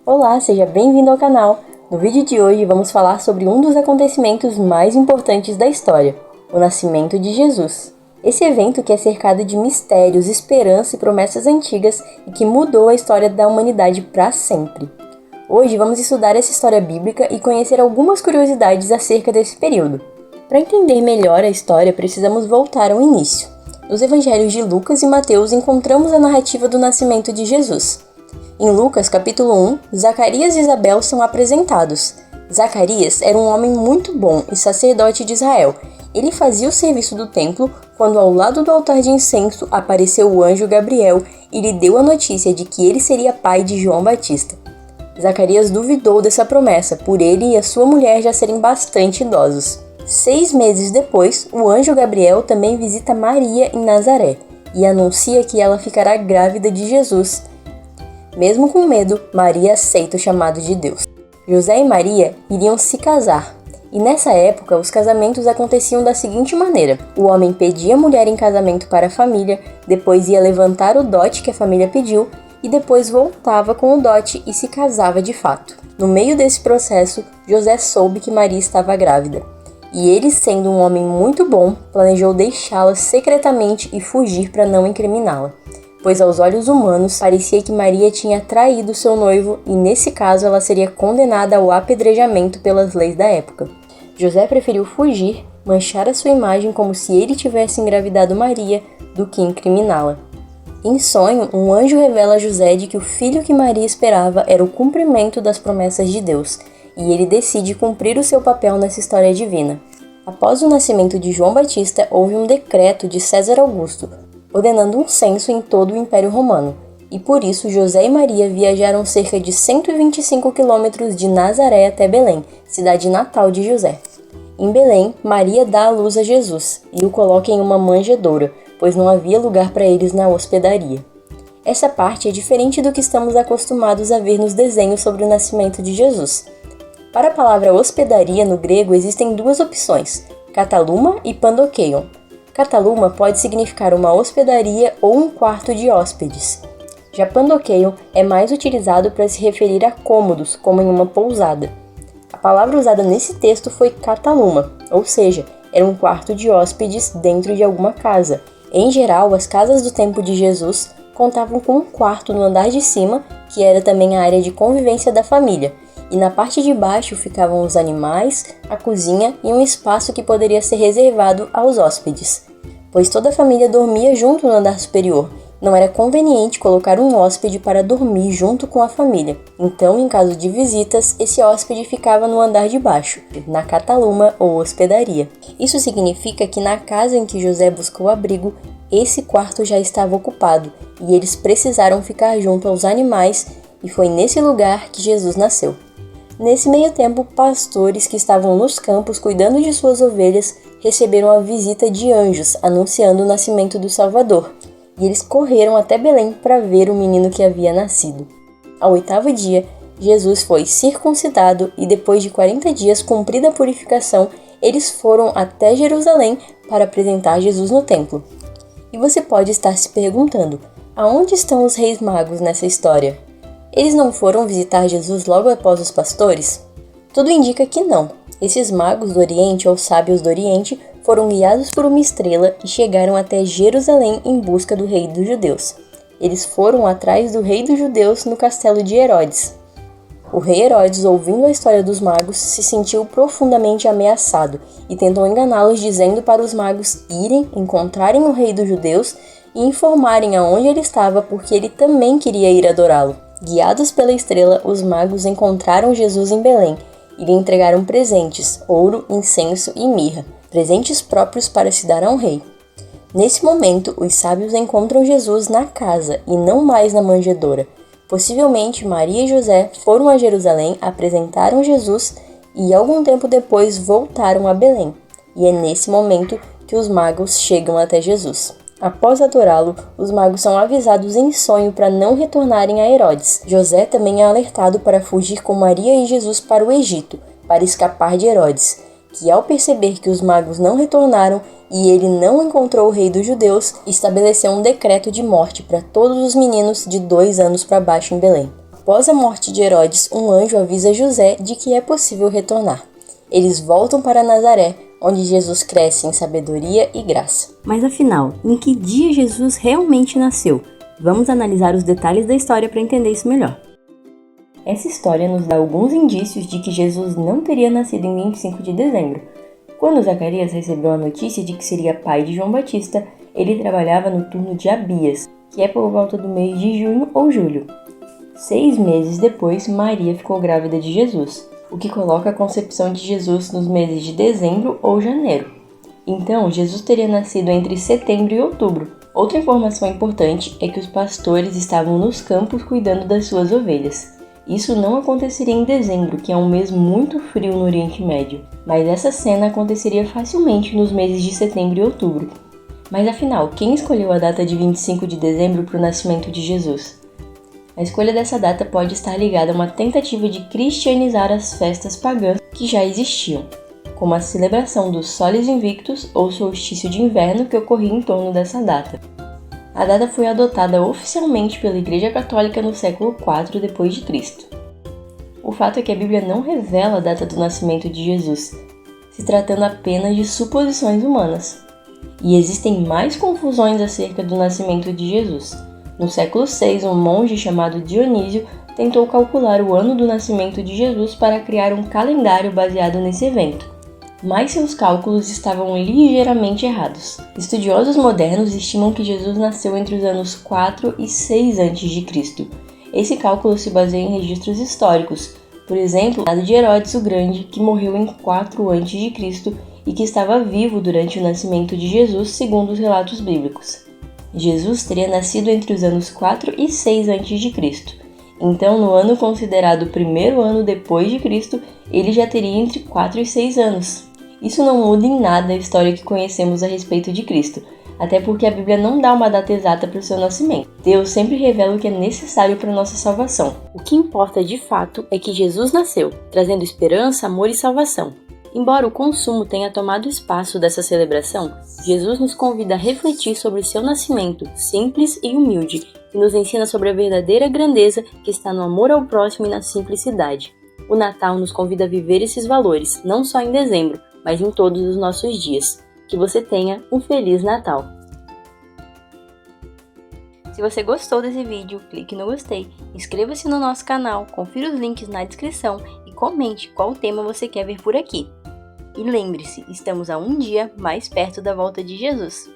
Olá, seja bem-vindo ao canal! No vídeo de hoje vamos falar sobre um dos acontecimentos mais importantes da história, o nascimento de Jesus. Esse evento que é cercado de mistérios, esperança e promessas antigas e que mudou a história da humanidade para sempre. Hoje vamos estudar essa história bíblica e conhecer algumas curiosidades acerca desse período. Para entender melhor a história, precisamos voltar ao início. Nos evangelhos de Lucas e Mateus encontramos a narrativa do nascimento de Jesus. Em Lucas, capítulo 1, Zacarias e Isabel são apresentados. Zacarias era um homem muito bom e sacerdote de Israel. Ele fazia o serviço do templo quando ao lado do altar de incenso apareceu o anjo Gabriel e lhe deu a notícia de que ele seria pai de João Batista. Zacarias duvidou dessa promessa, por ele e a sua mulher já serem bastante idosos. 6 meses depois, o anjo Gabriel também visita Maria em Nazaré e anuncia que ela ficará grávida de Jesus. Mesmo com medo, Maria aceita o chamado de Deus. José e Maria iriam se casar, e nessa época os casamentos aconteciam da seguinte maneira: o homem pedia a mulher em casamento para a família, depois ia levantar o dote que a família pediu, e depois voltava com o dote e se casava de fato. No meio desse processo, José soube que Maria estava grávida, e ele, sendo um homem muito bom, planejou deixá-la secretamente e fugir para não incriminá-la, pois aos olhos humanos parecia que Maria tinha traído seu noivo e nesse caso ela seria condenada ao apedrejamento pelas leis da época. José preferiu fugir, manchar a sua imagem como se ele tivesse engravidado Maria, do que incriminá-la. Em sonho, um anjo revela a José de que o filho que Maria esperava era o cumprimento das promessas de Deus, e ele decide cumprir o seu papel nessa história divina. Após o nascimento de João Batista, houve um decreto de César Augusto, ordenando um censo em todo o Império Romano, e por isso José e Maria viajaram cerca de 125 quilômetros de Nazaré até Belém, cidade natal de José. Em Belém, Maria dá à luz a Jesus e o coloca em uma manjedoura, pois não havia lugar para eles na hospedaria. Essa parte é diferente do que estamos acostumados a ver nos desenhos sobre o nascimento de Jesus. Para a palavra hospedaria no grego existem duas opções, kataluma e pandokeion. Kataluma pode significar uma hospedaria ou um quarto de hóspedes. Já pandokeion é mais utilizado para se referir a cômodos, como em uma pousada. A palavra usada nesse texto foi kataluma, ou seja, era um quarto de hóspedes dentro de alguma casa. Em geral, as casas do tempo de Jesus contavam com um quarto no andar de cima, que era também a área de convivência da família, e na parte de baixo ficavam os animais, a cozinha e um espaço que poderia ser reservado aos hóspedes, pois toda a família dormia junto no andar superior. Não era conveniente colocar um hóspede para dormir junto com a família. Então, em caso de visitas, esse hóspede ficava no andar de baixo, na kataluma ou hospedaria. Isso significa que na casa em que José buscou abrigo, esse quarto já estava ocupado e eles precisaram ficar junto aos animais, e foi nesse lugar que Jesus nasceu. Nesse meio tempo, pastores que estavam nos campos cuidando de suas ovelhas receberam a visita de anjos anunciando o nascimento do Salvador, e eles correram até Belém para ver o menino que havia nascido. Ao 8º dia, Jesus foi circuncidado e depois de 40 dias cumprida a purificação, eles foram até Jerusalém para apresentar Jesus no templo. E você pode estar se perguntando, aonde estão os reis magos nessa história? Eles não foram visitar Jesus logo após os pastores? Tudo indica que não. Esses magos do Oriente ou sábios do Oriente foram guiados por uma estrela e chegaram até Jerusalém em busca do rei dos judeus. Eles foram atrás do rei dos judeus no castelo de Herodes. O rei Herodes, ouvindo a história dos magos, se sentiu profundamente ameaçado e tentou enganá-los dizendo para os magos irem, encontrarem o rei dos judeus e informarem aonde ele estava porque ele também queria ir adorá-lo. Guiados pela estrela, os magos encontraram Jesus em Belém e lhe entregaram presentes, ouro, incenso e mirra, presentes próprios para se dar ao rei. Nesse momento, os sábios encontram Jesus na casa e não mais na manjedoura. Possivelmente, Maria e José foram a Jerusalém, apresentaram Jesus e algum tempo depois voltaram a Belém. E é nesse momento que os magos chegam até Jesus. Após adorá-lo, os magos são avisados em sonho para não retornarem a Herodes. José também é alertado para fugir com Maria e Jesus para o Egito, para escapar de Herodes, que ao perceber que os magos não retornaram e ele não encontrou o rei dos judeus, estabeleceu um decreto de morte para todos os meninos de 2 anos para baixo em Belém. Após a morte de Herodes, um anjo avisa José de que é possível retornar. Eles voltam para Nazaré, onde Jesus cresce em sabedoria e graça. Mas afinal, em que dia Jesus realmente nasceu? Vamos analisar os detalhes da história para entender isso melhor. Essa história nos dá alguns indícios de que Jesus não teria nascido em 25 de dezembro. Quando Zacarias recebeu a notícia de que seria pai de João Batista, ele trabalhava no turno de Abias, que é por volta do mês de junho ou julho. 6 meses depois, Maria ficou grávida de Jesus, o que coloca a concepção de Jesus nos meses de dezembro ou janeiro. Então, Jesus teria nascido entre setembro e outubro. Outra informação importante é que os pastores estavam nos campos cuidando das suas ovelhas. Isso não aconteceria em dezembro, que é um mês muito frio no Oriente Médio, mas essa cena aconteceria facilmente nos meses de setembro e outubro. Mas afinal, quem escolheu a data de 25 de dezembro para o nascimento de Jesus? A escolha dessa data pode estar ligada a uma tentativa de cristianizar as festas pagãs que já existiam, como a celebração dos Soles Invictus ou solstício de inverno que ocorria em torno dessa data. A data foi adotada oficialmente pela Igreja Católica no século IV d.C. O fato é que a Bíblia não revela a data do nascimento de Jesus, se tratando apenas de suposições humanas. E existem mais confusões acerca do nascimento de Jesus. No século VI, um monge chamado Dionísio tentou calcular o ano do nascimento de Jesus para criar um calendário baseado nesse evento. Mas seus cálculos estavam ligeiramente errados. Estudiosos modernos estimam que Jesus nasceu entre os anos 4 e 6 a.C. Esse cálculo se baseia em registros históricos, por exemplo, o de Herodes o Grande, que morreu em 4 a.C. e que estava vivo durante o nascimento de Jesus, segundo os relatos bíblicos. Jesus teria nascido entre os anos 4 e 6 a.C. Então, no ano considerado o primeiro ano depois de Cristo, ele já teria entre 4 e 6 anos. Isso não muda em nada a história que conhecemos a respeito de Cristo, até porque a Bíblia não dá uma data exata para o seu nascimento. Deus sempre revela o que é necessário para a nossa salvação. O que importa de fato é que Jesus nasceu, trazendo esperança, amor e salvação. Embora o consumo tenha tomado espaço dessa celebração, Jesus nos convida a refletir sobre seu nascimento simples e humilde, e nos ensina sobre a verdadeira grandeza que está no amor ao próximo e na simplicidade. O Natal nos convida a viver esses valores, não só em dezembro, mas em todos os nossos dias. Que você tenha um Feliz Natal! Se você gostou desse vídeo, clique no gostei, inscreva-se no nosso canal, confira os links na descrição e comente qual tema você quer ver por aqui. E lembre-se, estamos a um dia mais perto da volta de Jesus.